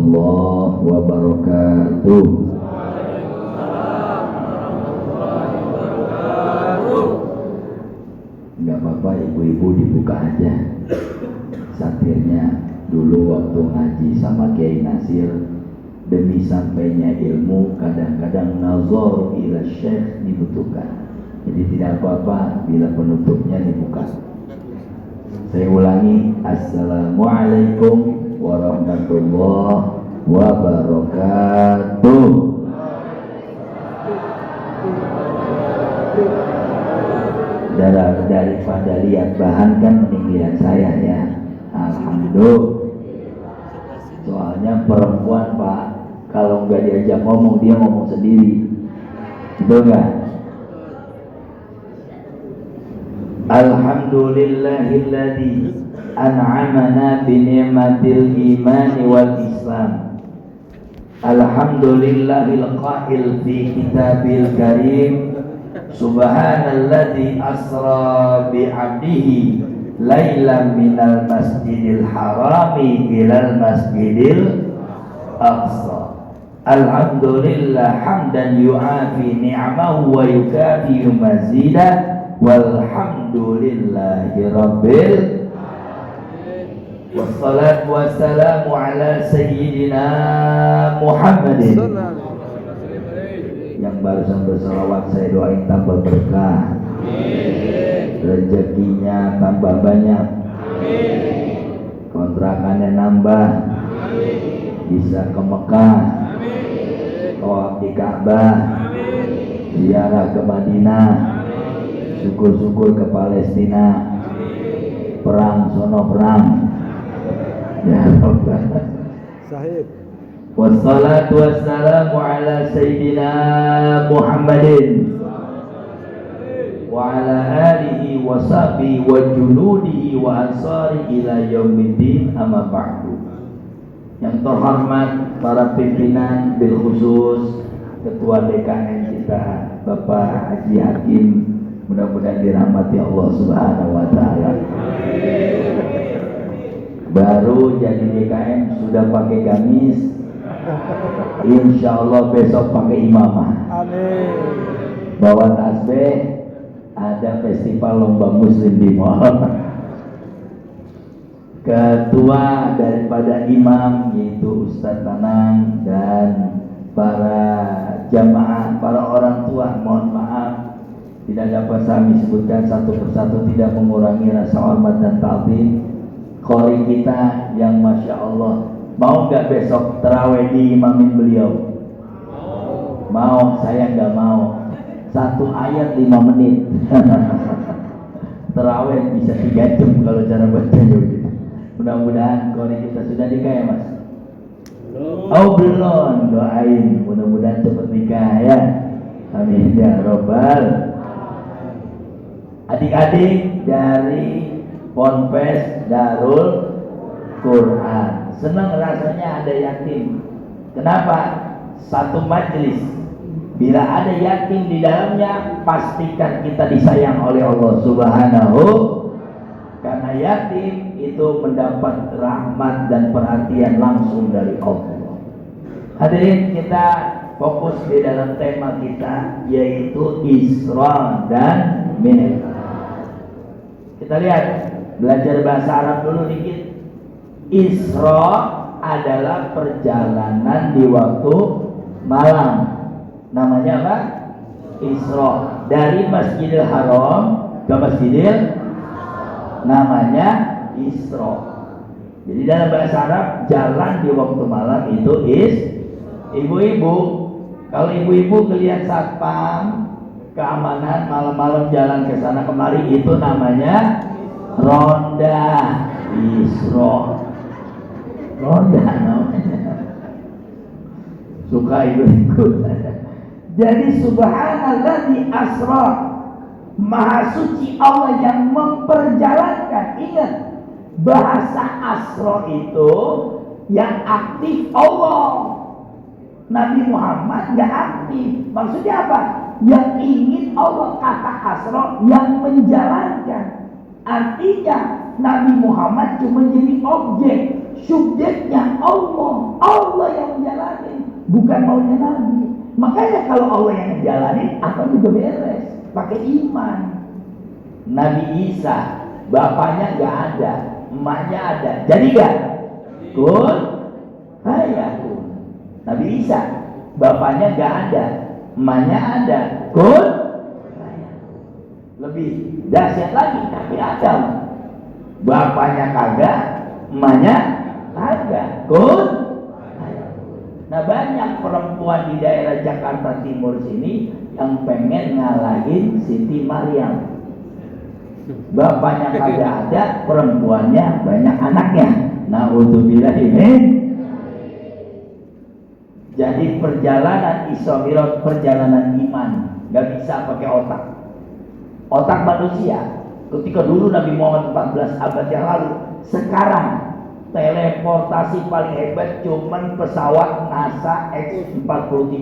warahmatullahi wabarakatuh. Enggak apa-apa, ibu-ibu dibuka aja satirnya. Dulu waktu ngaji sama Kiai Nasir, demi sampainya ilmu kadang-kadang nazar ila syekh dibutuhkan. Jadi tidak apa-apa bila penutupnya dibuka. Saya ulangi, assalamualaikum warahmatullahi wabarakatuh. Daripada lihat bahan kan mending lihat saya ya. Alhamdulillah. Soalnya perempuan Pak, kalau nggak diajak ngomong dia ngomong sendiri, betul nggak? Alhamdulillahilladzi an'amana bi ni'matil iman wal islam. Alhamdulillahil qail fi kitabil karim, subhanalladzi asra bi 'abdihi lailan minal masjidil harami ilal masjidil aqsa. Alhamdulillah hamdan yu'afi ni'amahu wa yukafi mazidah. Walhamdulillahi rabbil wassalatu wassalamu ala sayyidina Muhammadin. Yang barusan bersalawat saya doain tambah berkah, rezekinya tambah banyak, kontrakannya nambah, bisa ke Mekah, tawaf di Ka'bah, ziarah ke Madinah, syukur-syukur ke Palestina, perang sono perang. Ya Rabbal Sahib. Wassalatu wassalamu ala sayyidina Muhammadin wa ala alihi wa sahbihi wa junudihi wa ansari ila yaumiddin, amma ba'du. Yang terhormat para pimpinan, bil khusus Ketua DKM kita Bapak Haji Hakim, mudah-mudahan dirahmati Allah Subhanahu wa taala. Baru jadi DKM sudah pakai gamis, insya Allah besok pakai imamah. Amin. Bawa tasbih, ada festival lomba muslim di mall. Ketua daripada imam yaitu Ustadz Tanang dan para jamaah, para orang tua, mohon maaf tidak dapat kami sebutkan satu persatu, tidak mengurangi rasa hormat dan ta'zim. Qori kita yang masya Allah, mau nggak besok terawih diimamin beliau? Mau, saya nggak mau. Satu ayat 5 menit. Terawih bisa 3 jam kalau cara bacanya begitu. Mudah-mudahan qori kita sudah nikah ya Mas? Oh belum, doain mudah-mudahan cepat nikah ya. Amin ya Rabbal. Adik-adik dari Ponpes Darul Quran, senang rasanya ada yatim. Kenapa? Satu majelis bila ada yatim di dalamnya, pastikan kita disayang oleh Allah Subhanahu. Karena yatim itu mendapat rahmat dan perhatian langsung dari Allah. Hadirin, kita fokus di dalam tema kita yaitu Isra dan Mi'raj. Kita lihat, belajar bahasa Arab dulu dikit. Isra adalah perjalanan di waktu malam. Namanya apa? Isra. Dari Masjidil Haram ke Masjidil, namanya Isra. Jadi dalam bahasa Arab, jalan di waktu malam itu ibu-ibu. Kalau ibu-ibu ngelihat satpam keamanan malam-malam jalan ke sana kemari, itu namanya ronda. Isra, ronda namanya. Suka ikut-ikut. Jadi subhanalladzi asra, maha suci Allah yang memperjalankan. Ingat, bahasa asra itu yang aktif Allah. Nabi Muhammad nggak aktif. Maksudnya apa? Yang ingin Allah, kata asra yang menjalankan. Artinya Nabi Muhammad cuma jadi objek, subjeknya Allah. Allah bukan maunya Nabi. Makanya kalau Allah yang ngejalanin, apa juga beres, pakai iman. Nabi Isa, bapaknya nggak ada, emaknya ada, jadi nggak? Kun, fayakun. Nabi Isa, bapaknya nggak ada, emaknya ada, kun, fayakun. Lebih dahsyat lagi Nabi Adam, bapaknya kagak, emaknya kagak, kun. Nah, banyak perempuan di daerah Jakarta Timur sini yang pengen ngalahin Siti Maryam. Bapaknya kagak ada, perempuannya banyak anaknya. Na'udzubillah ini. Jadi perjalanan Isra Mi'raj perjalanan iman, nggak bisa pakai otak. Otak manusia. Ketika dulu Nabi Muhammad 14 abad yang lalu, sekarang teleportasi paling hebat cuman pesawat NASA X-43.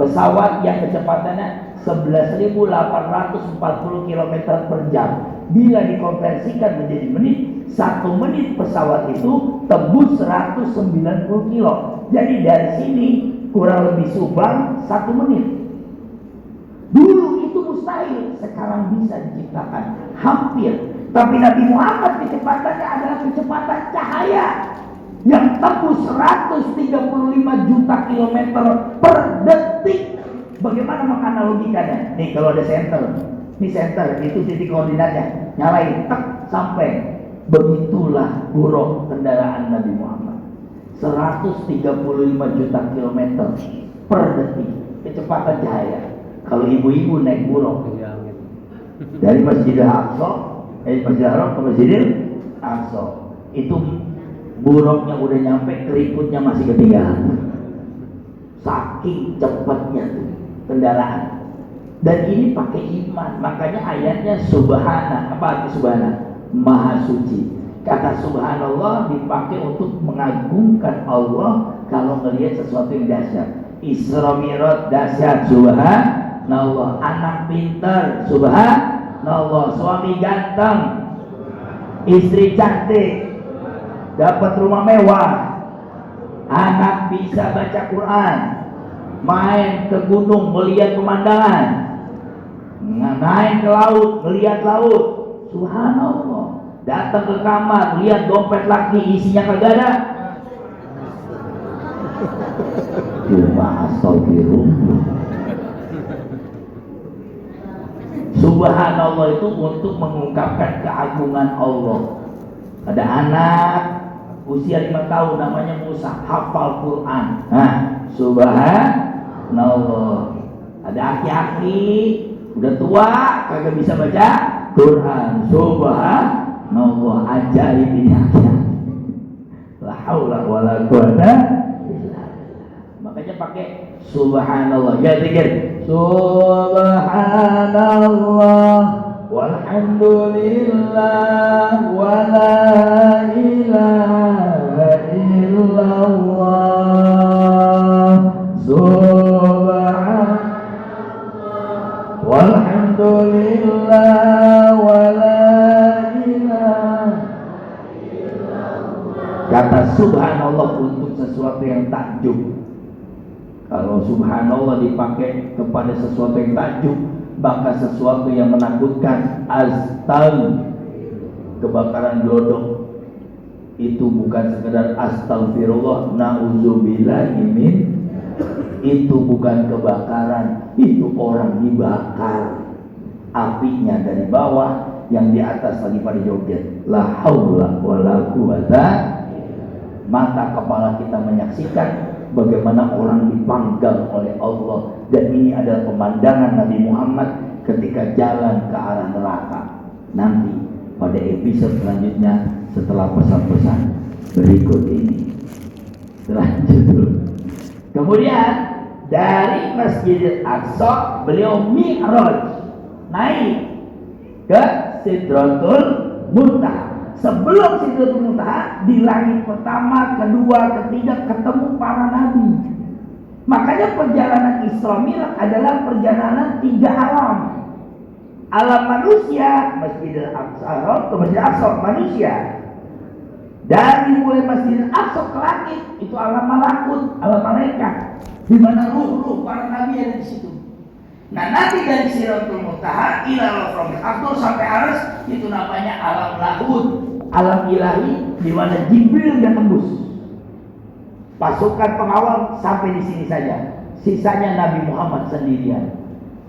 Pesawat yang kecepatannya 11.840 km per jam. Bila dikonversikan menjadi menit, 1 menit pesawat itu tembus 190 kilo. Jadi dari sini kurang lebih Subang 1 menit. Dulu itu mustahil, sekarang bisa diciptakan hampir. Tapi Nabi Muhammad kecepatannya adalah kecepatan cahaya yang tembus 135 juta kilometer per detik. Bagaimana menganalogikannya? Nih kalau ada senter, ini senter, itu titik koordinatnya, nyalain, tak sampai. Begitulah buruk kendaraan Nabi Muhammad, 135 juta kilometer per detik kecepatan cahaya. Kalau ibu-ibu naik buruk dari Masjidil Aqsa, Masjidil Haram ke Masjidil Aqsa, itu buruknya udah nyampe, keriputnya masih ketinggalan. Saking cepatnya tuh kendaraan. Dan ini pakai iman. Makanya ayatnya subhana. Apa arti subhana? Maha suci. Kata subhanallah dipakai untuk mengagungkan Allah kalau melihat sesuatu yang dahsyat. Isra Mi'raj dahsyat, subhanallah. Anak pintar, subhanallah. Suami ganteng, istri cantik, dapat rumah mewah, anak bisa baca Quran, main ke gunung melihat pemandangan, naik ke laut melihat laut, subhanallah. Datang ke kamar lihat dompet laki isinya kagak ada, cuma astagfirullah. Subhanallah itu untuk mengungkapkan keagungan Allah. Ada anak usia 5 tahun namanya Musa, hafal Quran. Nah, subhanallah. Ada aki-aki udah tua kagak bisa baca Quran. Subhanallah, ajaib ini aki-aki. La haula wala quwata illa billah. Makanya pakai subhanallah. Ya zikir. Subhanallah walhamdulillah wa la ilaha illallah. Subhanallah walhamdulillah wa la ilaha illallah. Kata subhanallah untuk sesuatu yang takjub. Kalau subhanallah dipakai kepada sesuatu yang takjub, maka sesuatu yang menakutkan, kebakaran glodok itu bukan sekedar astagfirullah, na'udzubillah min, itu bukan kebakaran, itu orang dibakar, apinya dari bawah, yang di atas lagi pada joget. La haula wala quwata. Mata kepala kita menyaksikan bagaimana orang dipanggang oleh Allah. Dan ini adalah pemandangan Nabi Muhammad ketika jalan ke arah neraka. Nanti pada episode selanjutnya setelah pesan-pesan berikut ini. Selanjutnya. Kemudian dari Masjidil Aqsa beliau mi'raj, naik ke Sidratul Muntaha. Sebelum Sidratul Muntaha, di langit pertama, kedua, ketiga ketemu para nabi. Makanya perjalanan Isra Mi'raj adalah perjalanan 3 alam. Alam manusia, Masjidil Aqsa ke Masjidil Aqsa manusia. Dari mulai Masjidil Aqsa ke langit itu alam malakut, alam malaikat, di mana ruh-ruh para nabi ada di situ. Nah, nanti dari Siratul Muntaha ila Rafiqil A'la sampai aras itu namanya alam lahud, alam ilahi, di mana Jibril yang tembus. Pasukan pengawal sampai di sini saja. Sisanya Nabi Muhammad sendirian.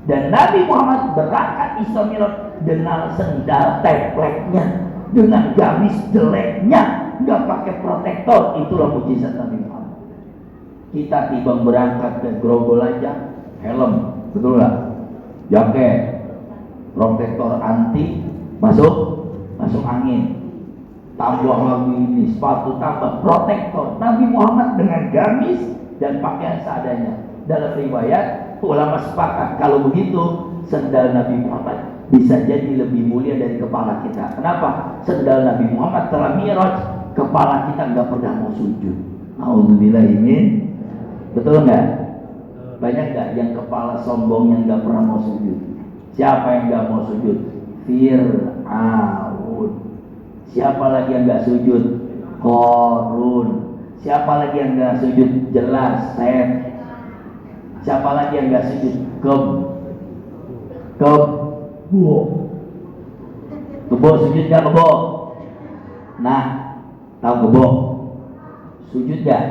Dan Nabi Muhammad berangkat Isra Mi'raj dengan sendal tepleknya, dengan gamis jeleknya, nggak pakai protektor. Itulah mukjizat Nabi Muhammad. Kita tiba berangkat ke Grogol aja, helm, betul nggak? Jaket, protektor anti, masuk angin. Tambah lagi ini sepatu, tambah protektor. Nabi Muhammad dengan gamis dan pakaian seadanya. Dalam riwayat ulama sepakat kalau begitu sendal Nabi Muhammad bisa jadi lebih mulia dari kepala kita. Kenapa? Sendal Nabi Muhammad telah Mi'raj, kepala kita nggak pernah mau sujud. Alhamdulillah ini betul nggak? Banyak nggak yang kepala sombong yang nggak pernah mau sujud? Siapa yang nggak mau sujud? Fir'aun. Siapa lagi yang nggak sujud? Korun. Siapa lagi yang nggak sujud? Jelas, Sem. Siapa lagi yang nggak sujud? Kebo. Kebo sujud nggak kebo? Nah, tahu kebo? Sujud nggak?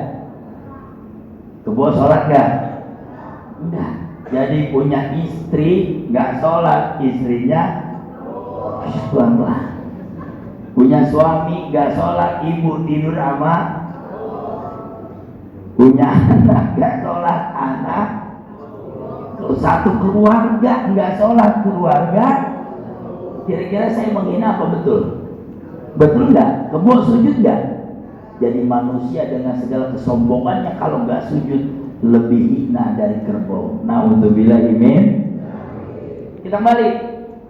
Kebo sholat nggak? Enggak. Jadi punya istri nggak sholat, istrinya pelan-pelan. Punya suami nggak sholat, ibu tidur sama. Punya anak nggak sholat, anak. Satu keluarga nggak sholat, keluarga. Kira-kira saya menghina apa betul? Betul nggak? Kebo sujud nggak? Jadi manusia dengan segala kesombongannya kalau nggak sujud lebih hina dari kerbau. Na'udzubillah imin. Kita balik.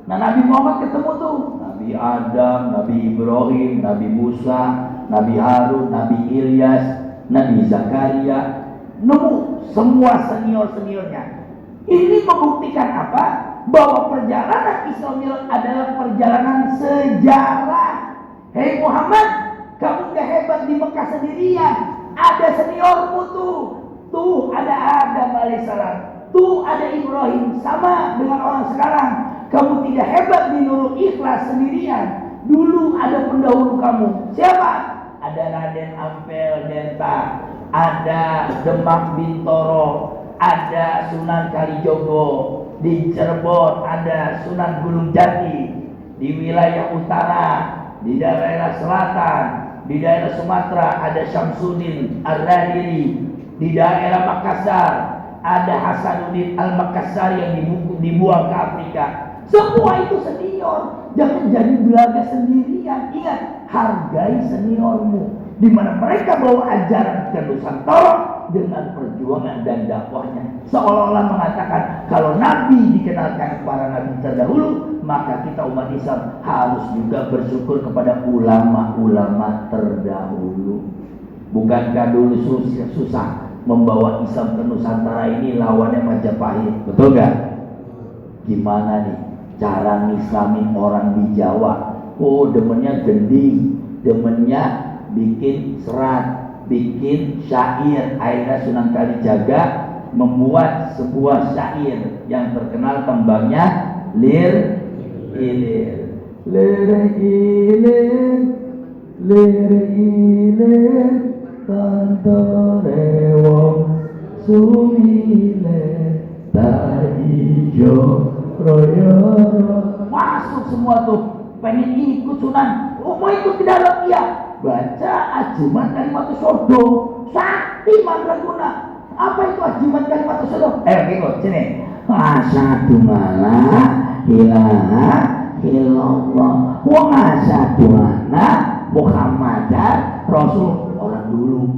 Nah, Nabi Muhammad ketemu tuh Nabi Adam, Nabi Ibrahim, Nabi Musa, Nabi Harun, Nabi Ilyas, Nabi Zakaria, nemu semua senior-seniornya. Ini membuktikan apa? Bahwa perjalanan Isra Mi'raj adalah perjalanan sejarah. Hei Muhammad, kamu gak hebat di Mekah sendirian. Ada seniormu tuh. Tuh ada Adam alaihissalam. Tuh ada Ibrahim. Sama dengan orang sekarang. Kamu tidak hebat di Nurul Ikhlas sendirian. Dulu ada pendahulu kamu. Siapa? Ada Raden Ampel Denta, ada Demak Bintoro, ada Sunan Kalijogo, di Cirebon ada Sunan Gunung Jati, di wilayah utara, di daerah selatan, di daerah Sumatera ada Syamsuddin Ar-Radiri, di daerah Makassar ada Hasanuddin Al-Makassar yang dibuang ke Afrika. Semua itu senior. Jangan jadi belaga sendirian. Ingat, hargai seniormu. Di mana mereka bawa ajaran ke Nusantara dengan perjuangan dan dakwahnya. Seolah-olah mengatakan kalau Nabi dikenalkan para Nabi terdahulu, maka kita umat Islam harus juga bersyukur kepada ulama-ulama terdahulu. Bukankah dulu susah membawa Islam ke Nusantara ini lawannya Majapahit? Betul gak? Gimana nih cara ngislamin orang di Jawa? Oh, demennya gending, demennya bikin serat, bikin syair. Akhirnya Sunan Kalijaga membuat sebuah syair yang terkenal tembangnya lir ilir, lir ilir, lir ilir, tantorewo sumile taijo royo. Masuk semua tuh, pengen ikut Sunan. Oh, mau ikut ke dalam? Iya. Baca Ajiman Kalimatus Sodo, Sakti Mandraguna. Apa itu Ajiman Kalimatus Sodo? Ikut sini. Asyhadu alla ilaha illallah wa asyhadu anna Muhammadar Rasul. Orang dulu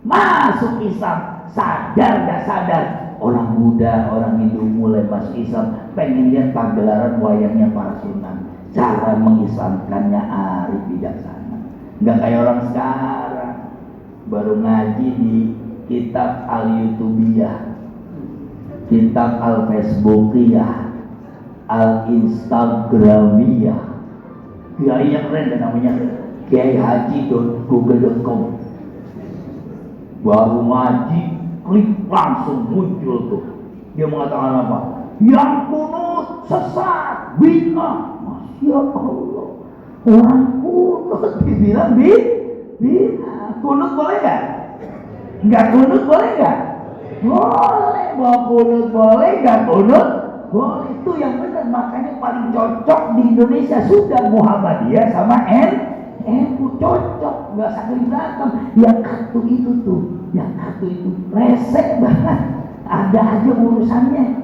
masuk Islam, sadar gak sadar. Orang muda, orang Hindu mulai masuk Islam, pengen lihat pagelaran wayangnya para sunan. Cara mengislamkannya arif bijaksana. Nggak kayak orang sekarang baru ngaji di kitab al-Youtubiyah, kitab al-Facebookiyah, al-Instagramiyah. Gaya keren dan namanya kiaihaji.google.com. Baru ngaji, klik langsung muncul tuh. Dia mengatakan apa? Yang kunut sesat, bid'ah. Masya Allah, orang kunut dibilang bid'ah. Kunut boleh nggak? Nggak kunut boleh nggak? Boleh. Mau kunut boleh, nggak kunut boleh. Itu yang benar. Makanya paling cocok di Indonesia sudah Muhammadiyah sama NU, cocok, nggak sakit belakang. Yang satu itu tuh, yang satu itu resek banget. Ada aja urusannya.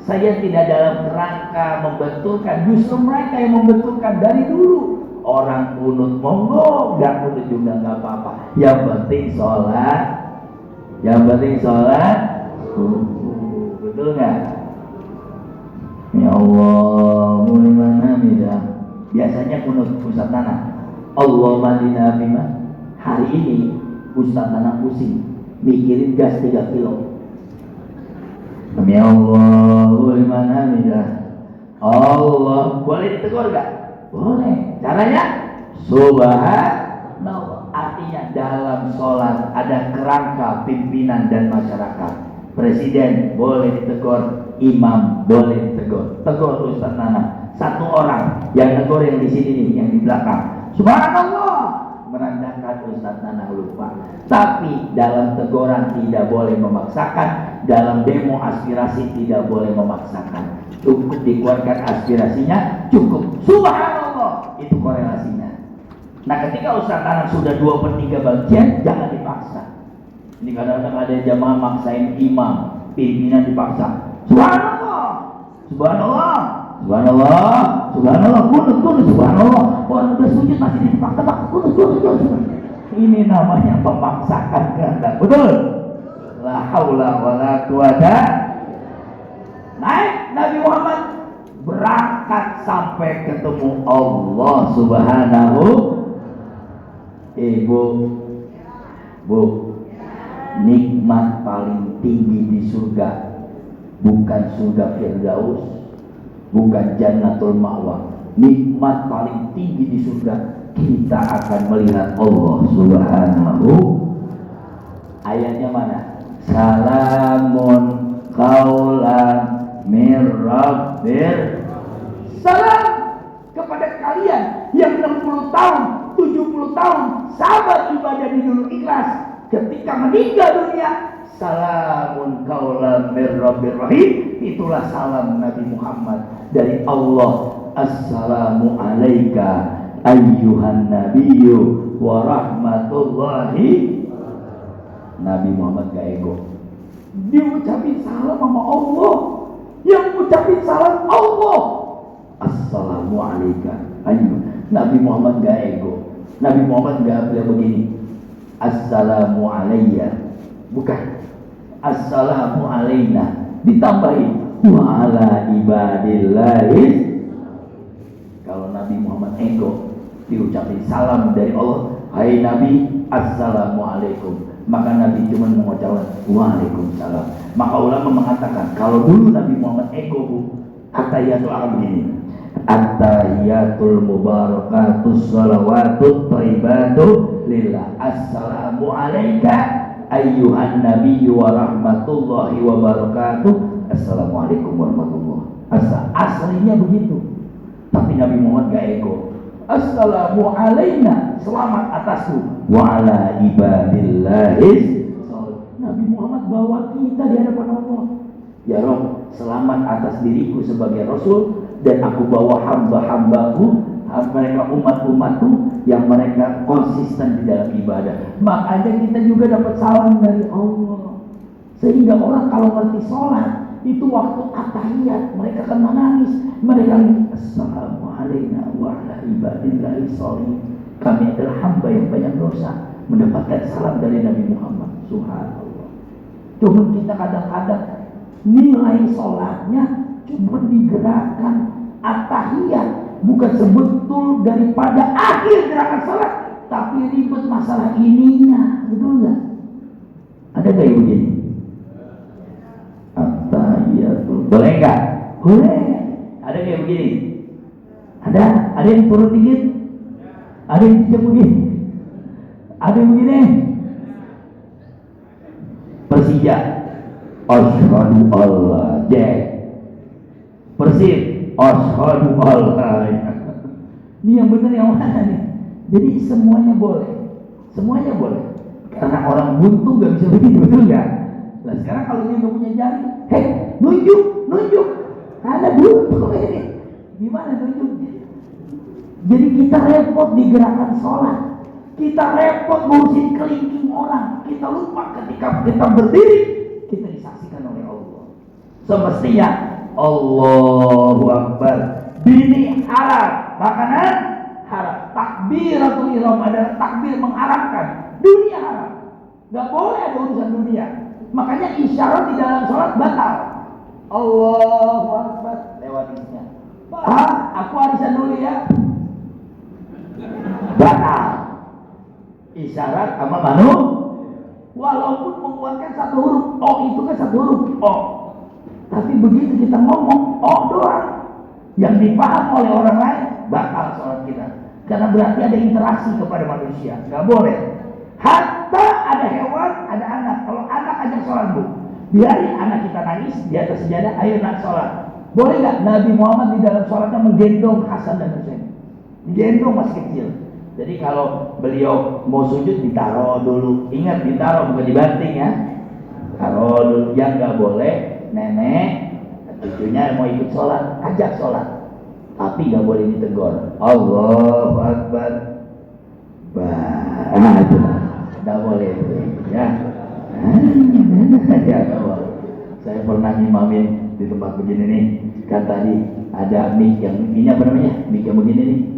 Saya tidak dalam kerangka membetulkan, justru mereka yang membetulkan dari dulu. Orang kunut monggo, nggak kunut juga nggak apa-apa. Yang penting sholat, betul nggak? Ya Allah, muliman hamidah. Biasanya kunut Ustaz Tanah. Allah madina bima. Hari ini Ustaz Tanah pusing, mikirin gas 3 kilo. Ya Allah, muliman hamidah. Allah, boleh ditegur nggak? Boleh. Caranya subhanallah. Artinya dalam sholat ada kerangka pimpinan dan masyarakat. Presiden boleh ditegur, imam boleh ditegur. Tegur Ustaz Nana. Satu orang yang tegur yang di sini nih, yang di belakang. Subhanallah, merendahkan Ustaz Nana lupa. Tapi dalam teguran tidak boleh memaksakan, dalam demo aspirasi tidak boleh memaksakan. Cukup dikeluarkan aspirasinya, cukup subhanallah, itu korelasinya. Nah, ketika Ustaz Anak sudah 2/3 bagian, jangan dipaksa. Ini kadang-kadang ada jamaah maksain imam, pimpinan dipaksa. Subhanallah, subhanallah, subhanallah, subhanallah, kunut, subhanallah. Orang udah sujud masih dipaksa-paksa, kunut. Ini namanya memaksakan kehendak. Betul? La haula wala quwata. Naik Nabi Muhammad berangkat sampai ketemu Allah Subhanahu. Bu, nikmat paling tinggi di surga bukan surga Firdaus, bukan Jannatul Ma'wa. Nikmat paling tinggi di surga kita akan melihat Allah Subhanahu. Ayatnya mana? Salamun qaulan mir rabbir. Salam kepada kalian yang 60 tahun, 70 tahun sabar ibadah di dulu ikhlas, ketika meninggal dunia salamun qaulan mir rabbir rahim. Itulah salam Nabi Muhammad dari Allah. Assalamu alayka ayyuhan nabiyyu wa rahmatullahi. Nabi Muhammad gak ego, dia ucapin salam sama Allah. Yang ucapin salam Allah. Assalamu alayka ayyuhan. Nabi Muhammad gak ego. Nabi Muhammad gak bilang begini, assalamu alayya, bukan assalamu alayna, ditambahin wa ala ibadillahi. Kalau Nabi Muhammad ego, diucapin salam dari Allah, hai Nabi, assalamualaikum, maka Nabi cuma mengucapkan waalaikumsalam. Maka ulama mengatakan kalau dulu Nabi Muhammad ego, bu, atahiyatul alam ini, atahiyatul mubarakatus salawatut thayyibatu lillah. Assalamu alayka ayyuhan nabiyyu wa rahmatullahi wa barakatuh. Assalamualaikum warahmatullahi. Aslinya begitu. Tapi Nabi Muhammad gak ego. Assalamu alayna, selamat atasku, wa ala ibadillahis. Nabi Muhammad bawa kita di hadapan Allah. Ya Rabb, selamat atas diriku sebagai Rasul, dan aku bawa hamba-hambaku, mereka umat-umatku yang mereka konsisten di dalam ibadah. Makanya kita juga dapat salam dari Allah. Sehingga orang kalau ngerti sholat, itu waktu at-tahiyat mereka akan menangis. Mereka assalamu alayna wa ala ibadillahi sholihin. Kami adalah hamba yang banyak dosa, mendapatkan salam dari Nabi Muhammad. Subhanallah. Cuma kita kadang-kadang nilai sholatnya cuma digerakkan at-tahiyat, bukan sebetul daripada akhir gerakan sholat, tapi ribet masalah ininya. Betul nggak? Ada gak yang begini? Boleh enggak? Boleh. Ada kayak begini? Ada yang turun dikit? Ada yang cicak begini, ada yang begini. Persija, asyhadu Allah, Jack. Persib, asyhadu Allah. Ini yang benar yang mana nih? Jadi semuanya boleh, semuanya boleh. Karena orang buntu gak bisa begitu, betul nggak? Nah sekarang kalau dia nggak punya jari, hei, nunjuk, ada buntu ini. Gimana nunjuk? Jadi kita repot di gerakan sholat, kita repot ngurusin kelingking orang, kita lupa ketika kita berdiri, kita disaksikan oleh Allah. Semestinya Allahu Akbar, bini halal, makanan halal, takbiratul ihram adalah takbir mengharamkan, dunia haram, nggak boleh ada urusan dunia. Makanya isyarat di dalam sholat batal. Allahu Akbar, lewatinya. Aku arisan dulu ya. Batal. Isyarat sama manu, walaupun menguatkan satu huruf O, itu kan satu huruf O, tapi begitu kita ngomong O doang yang dipaham oleh orang lain, batal sholat kita. Karena berarti ada interaksi kepada manusia, nggak boleh. Hatta ada hewan, ada anak. Kalau anak ajak sholat bu, biarin anak kita nangis di atas sejadah, ayo nak sholat. Boleh nggak Nabi Muhammad di dalam sholatnya menggendong Hasan dan Husain? Digendong masih kecil. Jadi kalau beliau mau sujud ditaruh dulu. Ingat ditaruh bukan dibanting ya. Taruh dulu. Yang nggak boleh nenek cucunya mau ikut sholat, ajak sholat, tapi nggak boleh ditegur. Allahu Akbar. Itu nggak boleh ya. Ya nggak boleh. Saya pernah ngimamin di tempat begini nih. Kan tadi ada mic yang ini apa namanya? Mic yang begini nih.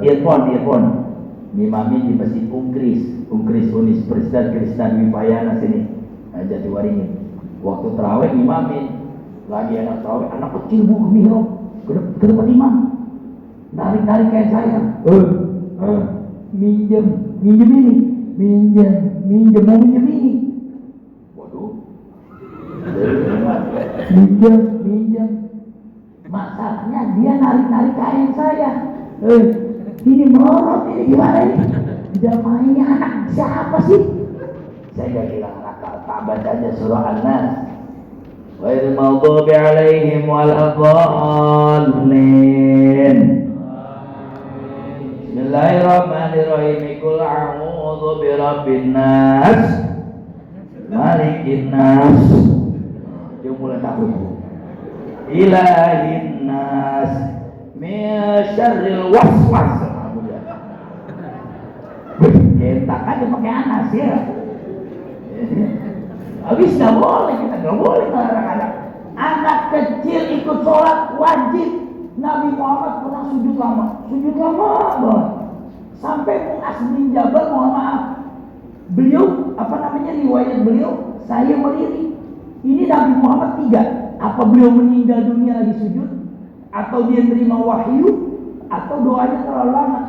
Earphone ngimamin di masjid Unkris Universitas Kristen Wipayana sini, Jatiwaringin. Waktu tarawih ngimamin, lagi anak tarawih, anak kecil bu mihrab ke depan imam, narik kayak saya, minjem ini, waduh, minjem, masalahnya dia narik kain saya. Ini melorot, ini gimana ini? Jamaahnya anak siapa sih? Saya gak bilang akal, tak baca aja surah An-Nas. Ghairil maghdubi alaihim waladdallin. Bismillahirrahmanirrahim. Qul a'udzu birabbin nas, malikin nas. Dia mulai takut. Ilahin nas, min syarril waswas. Kentak aja pakai anas ya. Habis nggak boleh, kita nggak boleh melarang anak. Anak kecil ikut sholat wajib. Nabi Muhammad pernah sujud lama banget. Sampai Mu'adz bin Jabal, mohon maaf, beliau riwayat beliau, saya melirik. Ini Nabi Muhammad 3. Apa beliau meninggal dunia lagi sujud? Atau dia terima wahyu, atau doanya terlalu lama.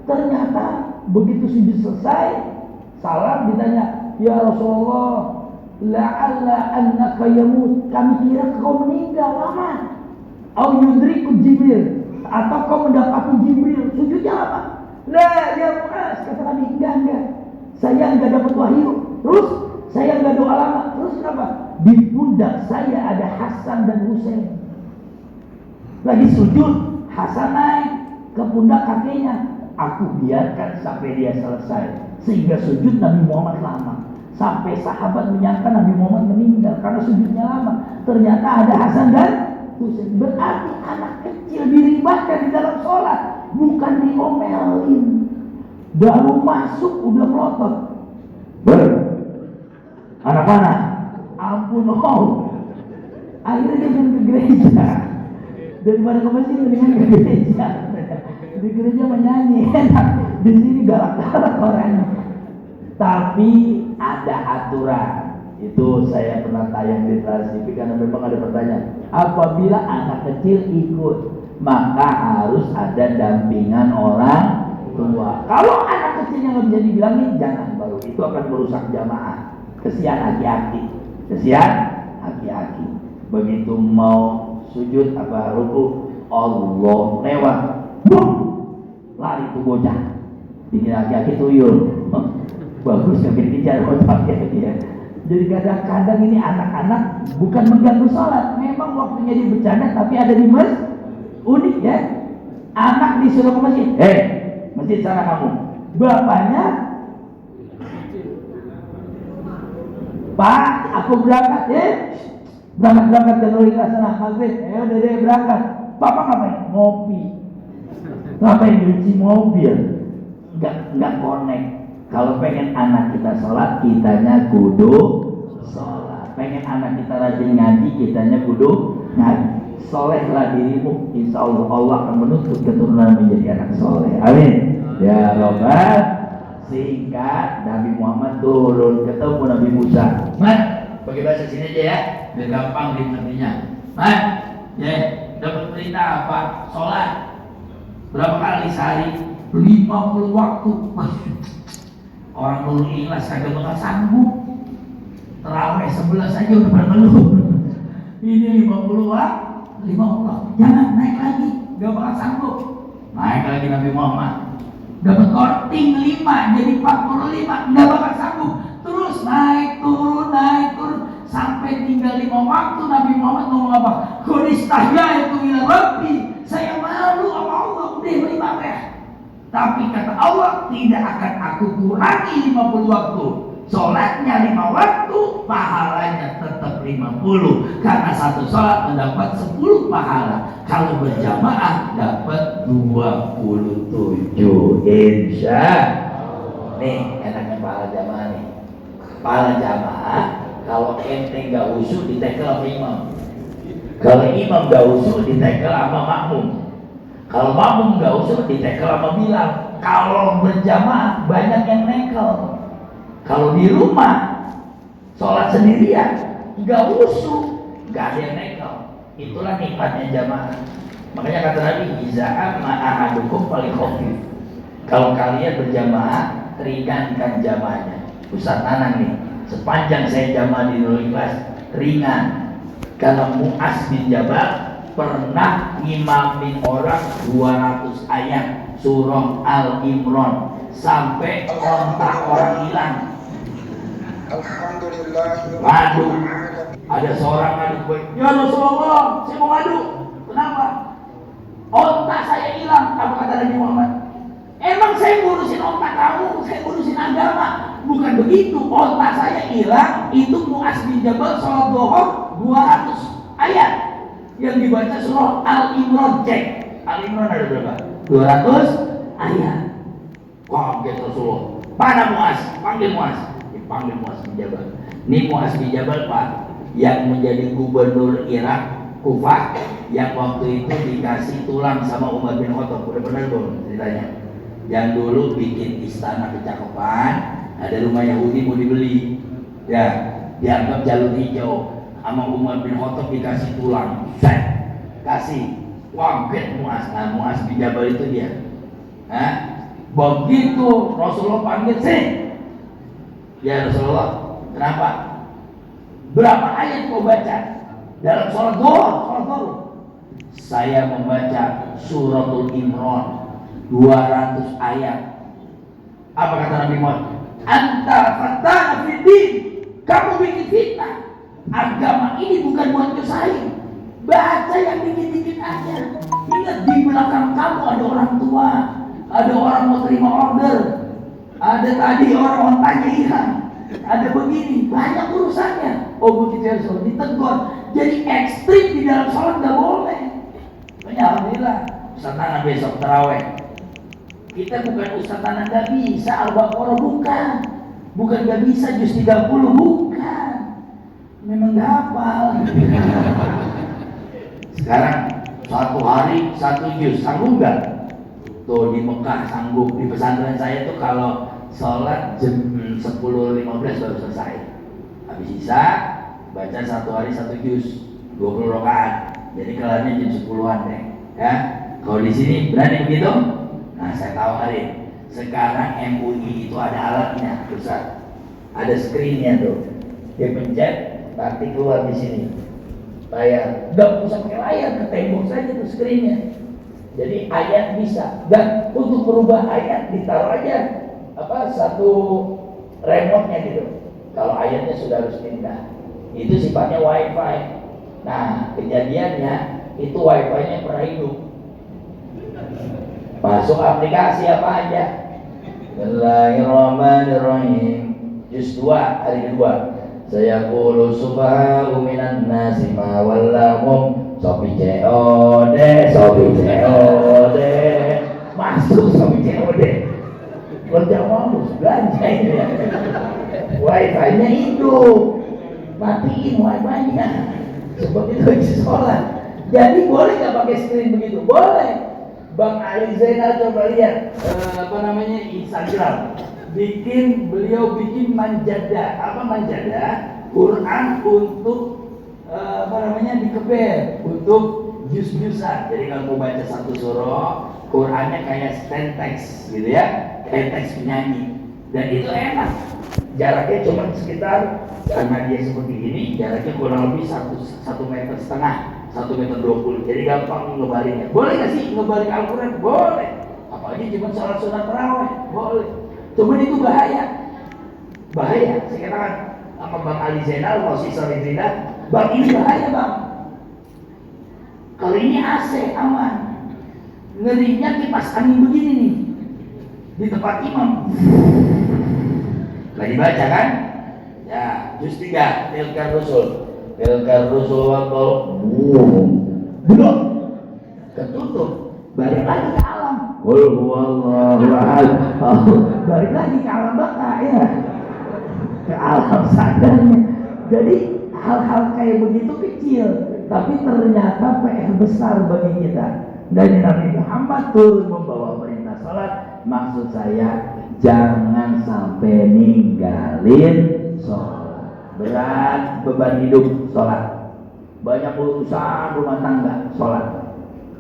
Ternyata begitu sujud selesai, salam, ditanya, ya Rasulullah, la'alla annaka yamut, kami kira kau meninggal lama. Au yudriku Jibril, atau kau mendapati Jibril. Sujudnya apa? La ya Mu'adz, kata Nabi, enggak, saya enggak dapat wahyu, terus saya enggak doa lama, terus kenapa? Di pundak saya ada Hasan dan Husain. Lagi sujud, Hasan naik ke pundak kakeknya. Aku biarkan sampai dia selesai, sehingga sujud Nabi Muhammad lama, sampai sahabat menyangka Nabi Muhammad meninggal karena sujudnya lama. Ternyata ada Hasan dan Husain. Berarti anak kecil dilibatkan di dalam sholat, bukan diomelin. Baru masuk udah melotot. Anak mana? Ampun, akhirnya dia ke gereja. Daripada ke masjid mendingan ke gereja. Di gereja menyanyi, di sini galak-galak orangnya. Tapi ada aturan. Itu saya pernah tayang di TV karena memang ada pertanyaan. Apabila anak kecil ikut, maka harus ada dampingan orang tua. Kalau anak kecilnya nggak bisa dibilangin, jangan baru. Itu akan merusak jamaah. Kesian hati-hati. Begitu mau sujud apa ruku, Allah lewat. lari tuh bocah. Bikin laki-laki tuyul. Bagus nggak dikejar otaknya dia. Jadi kadang-kadang ini anak-anak bukan mengganggu sholat, memang waktunya dia bercanda, tapi ada di masjid. Unik ya, anak disuruh ke masjid, masjid sana kamu. Bapaknya, Pak, aku berangkat berangkat ke Nurul Ikhlas sana maghrib. Udah deh berangkat. Bapak ngapain? Ngopi. Ngapain nyuci mobil? Nggak connect. Kalau pengen anak kita sholat, kitanya kudu sholat. Pengen anak kita rajin ngaji, kitanya kudu ngaji. Solehlah dirimu, insya Allah Allah akan menuntut keturunan menjadi anak soleh. Amin. Ya Rabbal. Sehingga Nabi Muhammad turun ketemu Nabi Musa. Mat, pakai bahasa sini aja ya, biar gampang dimengertinya. Mat, dapat perintah apa? Sholat. Berapa kali sehari? 50 waktu. Orang Nurul Ikhlas kagak bakal sanggup. Terawih 11 aja udah bermeluh. Ini 50 waktu. Jangan naik lagi, gak bakal sanggup. Naik lagi Nabi Muhammad. Dapat korting 5 jadi 45, gak bakal sanggup. Terus naik turun sampai tinggal 5 waktu. Nabi Muhammad ngomong apa? Qulistahya itu ila Rabbi. Saya malu sama Allah, udah 5 ya. Tapi kata Allah, tidak akan aku kurangi 50 waktu. Sholatnya 5 waktu, pahalanya tetap 50. Karena satu sholat mendapat 10 pahala. Kalau berjamaah dapat 27. Insya nih, enaknya pahala jamaah nih. Pahala jamaah, kalau ente gak usul ditekel sama imam. Kalau imam gak usul ditekel sama makmum. Kalau makmum gak usul ditekel sama Bilal. Kalau berjamaah banyak yang nekel. Kalau di rumah sholat sendirian gak usul, gak ada yang nekel. Itulah nikmatnya jamaah. Makanya kata Nabi, iza'am ma'ahadukum falikhofif. Kalau kalian berjamaah, ringankan jamaahnya. Ustaz Anang nih, sepanjang saya jamaah di Nurul Ikhlas ringan. Karena Mu'az bin Jabal pernah ngimamin orang 200 ayat surah Al-Imran sampai ontak orang hilang. Alhamdulillah. Ngadu, ada seorang ngadu gue, ya Rasulullah, saya mau ngadu. Kenapa? Ontak saya hilang. Apa kata Nabi Muhammad? Emang saya ngurusin ontak kamu, saya ngurusin agama. Bukan begitu, ontak saya hilang. Itu Mu'az bin Jabal sholat duhur 200 ayat yang dibaca surah Al-Imran. Cek Al-Imran ada berapa? 200 ayat. Kaget Rasulullah. Mana Mu'az? Panggil Mu'az. Dipanggil Mu'az bin Jabal. Ini Mu'az bin Jabal Pak, yang menjadi gubernur Irak Kufah, yang waktu itu dikasih tulang sama Umar bin Khattab. Udah benar belum ceritanya? Yang dulu bikin istana kecakapan, ada rumah Yahudi mau dibeli, ya dianggap jalur hijau. Sama Umar bin Khattab dikasih tulang, kasih. Kaget Mu'az. Nah, Mu'az bin Jabal itu dia. Begitu Rasulullah panggil, ya Rasulullah, kenapa? Berapa ayat kau baca dalam sholat duhur? Saya membaca suratul Imran 200 ayat. Apa kata Nabi Muhammad? Anta fatana fiddin. Kamu bikin fitnah. Agama ini bukan buat nyusahin. Baca yang dikit-dikit aja. Ingat, di belakang kamu ada orang tua, ada orang mau terima order, ada tadi orang tanya hilang, ada begini, banyak urusannya. Oh begitu ya Rasul, ditegur. Jadi ekstrim di dalam sholat gak boleh. Makanya alhamdulillah Ustaz Nana besok terawih. Kita bukan Ustaz Nana gak bisa Al-Baqarah, bukan gak bisa juz 30, bukan. Memang gak hafal. Sekarang satu hari 1 juz, sanggup gak? Tuh di Mekah sanggup. Di pesantren saya tuh kalau sholat jam 10.15 baru selesai. Habis isya baca 1 hari 1 juz, 20 rakaat. Jadi kelarnya jam 10-an deh. Ya, kalau di sini berani begitu? Nah, saya tawarin. Sekarang MUI itu ada alatnya, Ustaz. Ada screennya tuh. Dia pencet, nanti keluar di sini. Layar. Nggak usah pakai layar, ke tembok saja tuh screennya. Jadi ayat bisa, dan untuk berubah ayat ditaruh aja satu remote-nya gitu. Kalau ayatnya sudah harus pindah, itu sifatnya wifi. Nah, kejadiannya itu wifi-nya pernah hidup. Masuk aplikasi apa aja. Bismillahirrahmanirrahim. Juz 2 hari kedua. Saya qulu subhanahu minan nasi ma wallahum sopi COD. Masuk sopi COD. Kerja mau belanja ini ya. Wifi-nya hidup. Matiin wifi-nya. Sebab itu isi sholat. Jadi boleh nggak pakai screen begitu? Boleh. Bang Ali Zainal coba lihat Instagram. Beliau bikin manjada. Apa manjada? Quran untuk dikeber untuk juz-juzan. Jadi kalau mau baca satu surah, Qurannya kayak stand text gitu ya, kayak teks penyanyi. Dan itu enak. Jaraknya cuma sekitar, karena dia seperti ini, jaraknya kurang lebih 1,5 meter, 1,20 meter. Jadi gampang ngebaringnya. Boleh nggak sih ngebaring Al-Quran? Boleh. Apalagi cuma sholat sunat tarawih? Boleh. Cuman itu bahaya. Saya katakan sama Bang Ali Zainal, mau siswa Ridrida, Bang ini bahaya Bang. Kalau ini AC aman. Ngerinya kipas angin begini nih di tempat imam. Lagi baca kan? Ya, juz 3 Tilkar Rusul waktu belum ketutup, balik lagi ke alam. Qul huwallahu ahad. Balik lagi ke alam baka ya. Ke alam sadarnya. Jadi hal-hal kayak begitu kecil, tapi ternyata PR besar bagi kita. Dari Nabi Muhammad turun membawa perintah salat. Maksud saya jangan sampai ninggalin sholat. Berat beban hidup sholat. Banyak urusan rumah tangga sholat.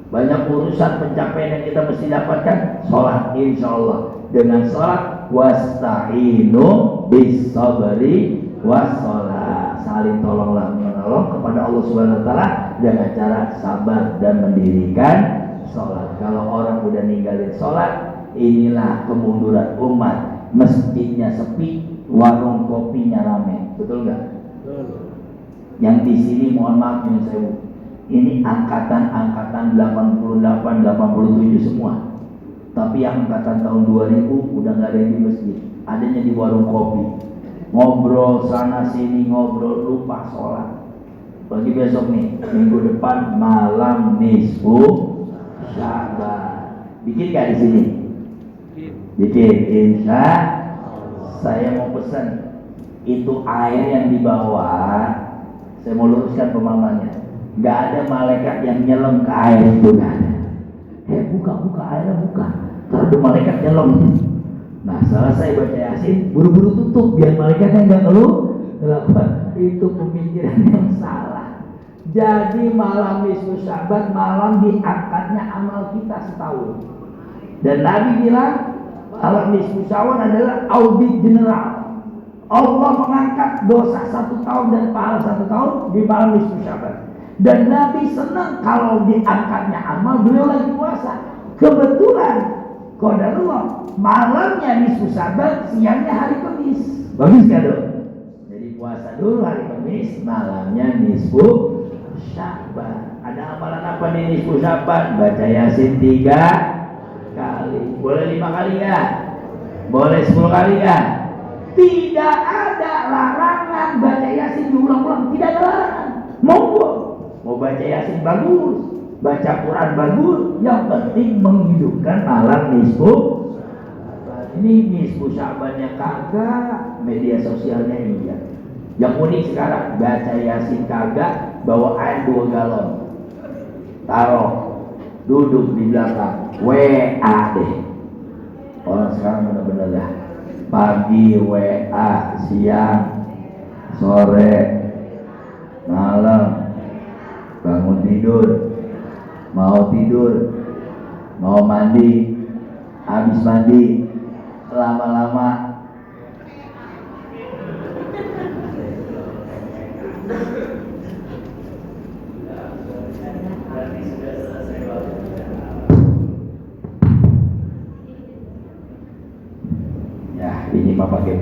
Banyak urusan pencapaian yang kita mesti dapatkan sholat. Insya Allah dengan sholat wasta'inu bis sabri wassalah. Saling tolonglah menolong kepada Allah Subhanahu Wa Taala dengan cara sabar dan mendirikan sholat. Kalau orang udah ninggalin sholat, inilah kemunduran umat. Masjidnya sepi, warung kopinya rame, betul nggak? Yang di sini mohon maaf nyun sewu, ini angkatan 88, 87 semua. Tapi yang angkatan tahun 2000 udah nggak ada yang di masjid, adanya di warung kopi. Ngobrol sana sini, ngobrol lupa sholat. Bagi besok nih, minggu depan malam nisfu Sya'ban. Bikin nggak di sini? Bikin, insya. Saya mau pesan itu air yang dibawa. Saya mau luruskan pemahamannya. Nggak ada malaikat yang nyelam ke air itu, nggak ada. Buka airnya buka. Terus malaikat nyelam. Nah, selesai baca Yasin, buru-buru tutup biar malaikatnya nggak keluar. Itu pemikiran yang salah. Jadi malam nisfu Sya'ban, malam diangkatnya amal kita setahun. Dan Nabi bilang malam nisfu Sya'ban adalah audit general. Allah mengangkat dosa 1 tahun dan pahala 1 tahun di malam nisfu Sya'ban. Dan Nabi senang kalau diangkatnya amal, beliau lagi puasa. Kebetulan qadarullah malamnya nisfu Sya'ban, siangnya hari Kamis. Bagus gak dong? Jadi puasa dulu hari Kamis, malamnya nisfu Sya'ban. Ada amalan apa nih nisfu Sya'ban? Baca Yasin 3 kali. Boleh 5 kali nggak? Boleh 10 kali nggak? Tidak ada larangan baca Yasin diulang-ulang. Tidak ada larangan. Mau baca Yasin bagus, baca Quran bagus. Yang penting menghidupkan malam nisfu. Ini nisfu Sya'bannya kagak, media sosialnya iya. Yang unik sekarang baca Yasin kagak, bawa air 2 galon, taruh, duduk di belakang, WA deh. Orang sekarang benar-benar dah. Pagi WA, siang, sore, malam, bangun tidur, mau mandi, habis mandi, lama-lama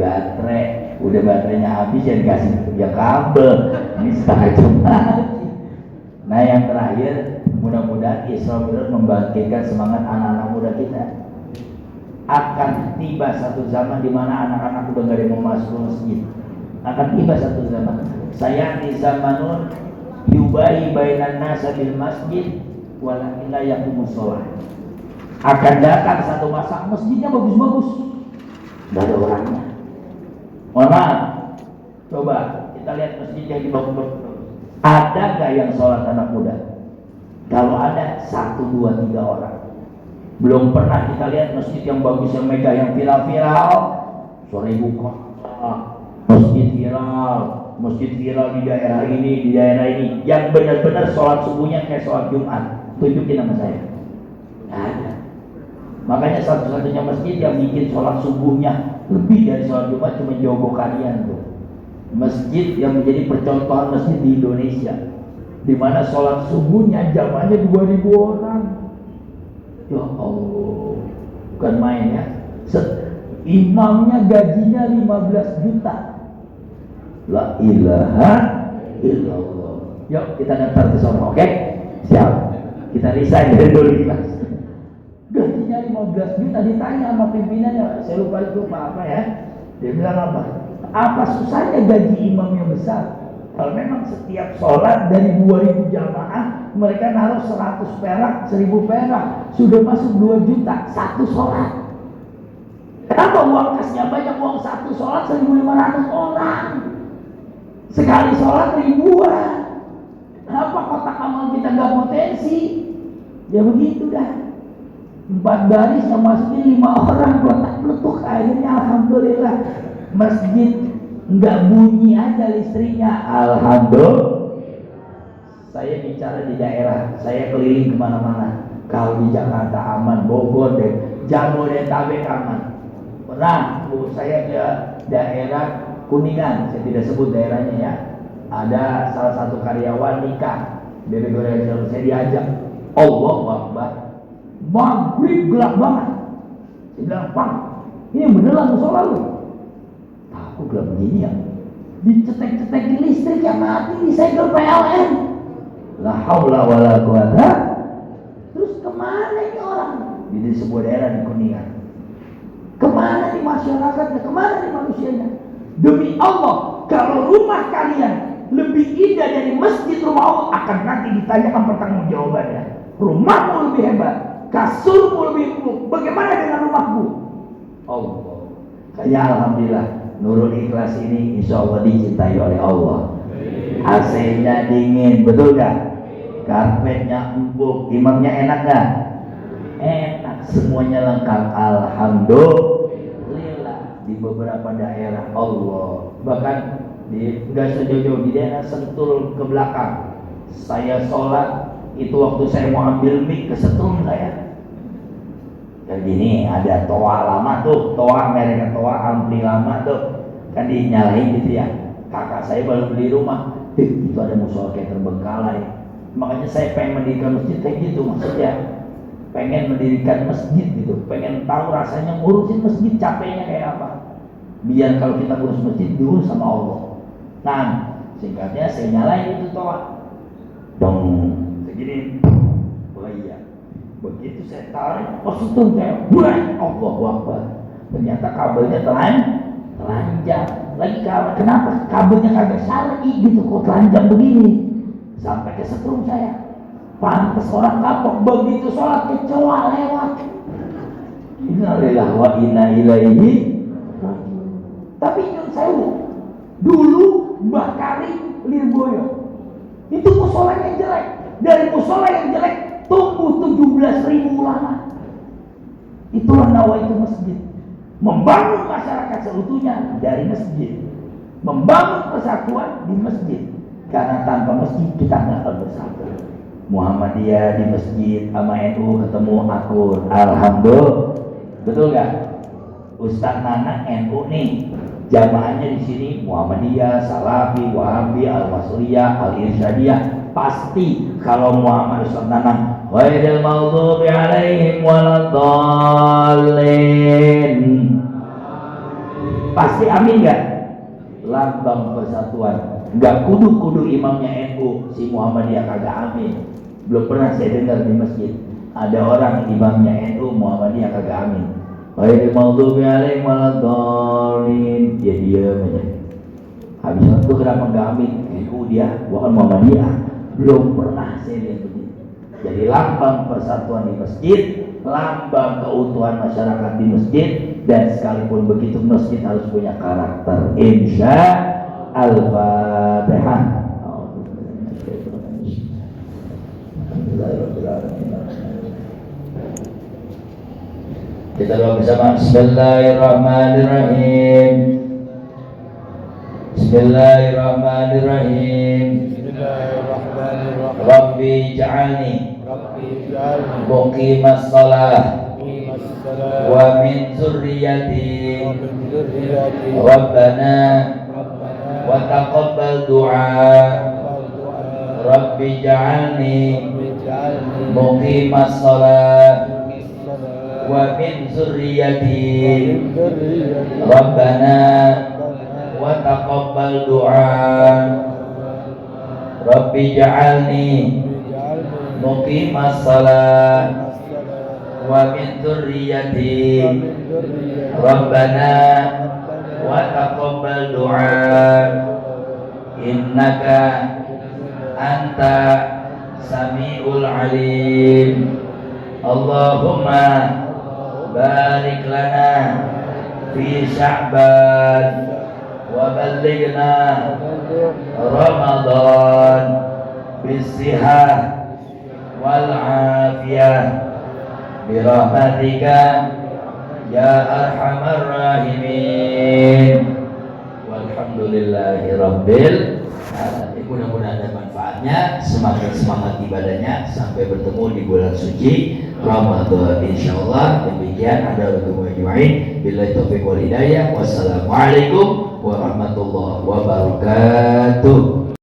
baterai, udah baterainya habis ya dikasih ya kabel, ini setengah jam lagi. Nah yang terakhir, mudah-mudahan Isra Mi'raj membangkitkan semangat anak-anak muda kita. Akan tiba satu zaman di mana anak-anak udah gak ada yang mau masuk masjid. Akan tiba satu zaman. Saya di zamanun yubai bainan nasa bil masjid walakin la yaqumus shalah. Akan datang satu masa masjidnya bagus-bagus, gak ada orangnya. Mohon maaf, coba kita lihat masjid yang dibangun. Ada gak yang sholat anak muda? Kalau ada 1, 2, 3 orang. Belum pernah kita lihat masjid yang bagus, yang megah, yang viral-viral. Sore buka, masjid viral di daerah ini, yang benar-benar sholat subuhnya kayak sholat Jumat. Tunjukin nama saya. Nggak ada. Makanya satu-satunya masjid yang bikin sholat subuhnya lebih dari sholat Jumat cuma Jogo kalian tuh. Masjid yang menjadi percontohan masjid di Indonesia, di mana sholat subuhnya jamaahnya 2000 orang. Ya Allah, bukan main ya. Imamnya gajinya 15 juta. La ilaha illallah. Yuk kita daftar ke sana, oke? Siap. Kita resign dari dulu kelas. Gajinya 15 juta, ditanya sama pimpinannya, saya lupa itu apa ya. Dia bilang apa? Apa susahnya gaji imam yang besar? Kalau memang setiap sholat dari 2000 jamaah mereka naruh 100 perak, 1000 perak, sudah masuk 2 juta satu sholat. Kenapa uang kasnya banyak? Uang satu sholat 1500 orang, sekali sholat ribuan. Kenapa kotak amal kita nggak potensi? Ya begitu dah. 4 baris yang masukin 5 orang, kotak peletuk. Akhirnya alhamdulillah masjid nggak bunyi aja listriknya. Alhamdulillah. Saya bicara di daerah, saya keliling kemana-mana. Kalau di Jakarta aman, Bogor deh, Jabodetabek aman. Pernah saya ke daerah Kuningan, saya tidak sebut daerahnya ya. Ada salah satu karyawan nikah, bebek goreng, saya diajak. Allahu Akbar, maghrib gelap banget. Saya bilang, Pak, ini beneran musola lu? Aku gelap begini ya, dicetek-cetekin listrik yang mati, disegel PLN. La haula wala quwata. Terus kemana ini orang? Di sebuah daerah di Kuningan. Kemana nih masyarakatnya? Kemana nih manusianya? Demi Allah, kalau rumah kalian lebih indah dari masjid rumah Allah, akan nanti ditanyakan pertanggungjawabannya. Rumahmu lebih hebat, kasurmu lebih empuk, bagaimana dengan rumahmu? Allah. Kayak alhamdulillah, Nurul Ikhlas ini insya Allah dicintai oleh Allah. AC-nya dingin, betul gak? Karpetnya empuk, imamnya enak gak? Enak, semuanya lengkap. Alhamdulillah. Di beberapa daerah Allah, bahkan nggak sejauh di daerah Sentul ke belakang, saya sholat itu waktu saya mau ambil mic kesetrum saya. Kayak gini, ada toa lama tuh, toa mereka toa ampli lama tuh, kan dinyalain gitu ya. Kakak saya baru beli rumah, itu ada musola kayak terbengkalai. Makanya saya pengen mendirikan masjid kayak gitu, maksudnya pengen mendirikan masjid gitu, pengen tahu rasanya ngurusin masjid capeknya kayak apa. Biar kalau kita ngurus masjid diurus sama Allah. Nah, singkatnya saya nyalain itu toa, dong, segini. Oh iya. Begitu saya tarik, positif saya, buang, Allahu Akbar. Ternyata kabelnya telanjang. Lagi kenapa kabelnya kagak syar'i gitu, kok telanjang begini? Sampai ke setrum saya. Pantes orang kapok, begitu sholat kecoa lewat. Innalillahi wa inna ilaihi. Tapi nyun sewu, dulu Mbah Karim Lirboyo itu musola yang jelek. Dari musola yang jelek tumbuh 17.000 ulama. Itulah nawaitu masjid, membangun masyarakat seutuhnya dari masjid, membangun persatuan di masjid. Karena tanpa masjid kita nggak akan bersatu. Muhammadiyah di masjid sama NU ketemu akur. Alhamdulillah, betul nggak? Ustaz Nana NU nih, jamaahnya di sini Muhammadiyah, Salafi, Wahabi, Al-Wasliyah, Al-Irsyadiyah. Pasti kalau Muhammad Ustaz Nana ghairil maghdubi alaihim waladdallin. Pasti amin nggak? Lambang persatuan. Nggak kudu imamnya NU, si Muhammadiyah kagak amin. Belum pernah saya dengar di masjid ada orang imamnya NU Muhammadiyah kagak amin. Ghairil maghdubi alaihim waladdallin. Dia diam aja. Habis itu kenapa nggak amin? NU dia, bukan Muhammadiyah. Belum pernah saya lihat begitu. Jadi lambang persatuan di masjid, lambang keutuhan masyarakat di masjid, dan sekalipun begitu masjid harus punya karakter. Insya Al-Fatihah. Kita doa bersama. Bismillahirrahmanirrahim. Bismillahirrahmanirrahim. Rabbi ja'alni muqimas shalah wa min zurriyyati Rabbana wa taqabbal du'a. Rabbi ja'alni muqimas shalah wa min zurriyyati Rabbana wa taqabbal du'a. Rabbi ja'alni muqimas shalah wa min dzurriyyati Rabbana wa taqabbal du'a. Innaka anta sami'ul alim. Allahumma barik lana fi Sya'ban wa ballighna Ramadan bisihah wal afiyah birahmatika ya arhamar rahimin. Walhamdulillahi rabbil alamin. Mudah-mudahan ada manfaatnya, semakin semangat ibadahnya sampai bertemu di bulan suci Ramadan insyaallah. Demikian, ada untuk majmu'in billahi taufiq wal hidayah. Wassalamualaikum warahmatullahi wabarakatuh.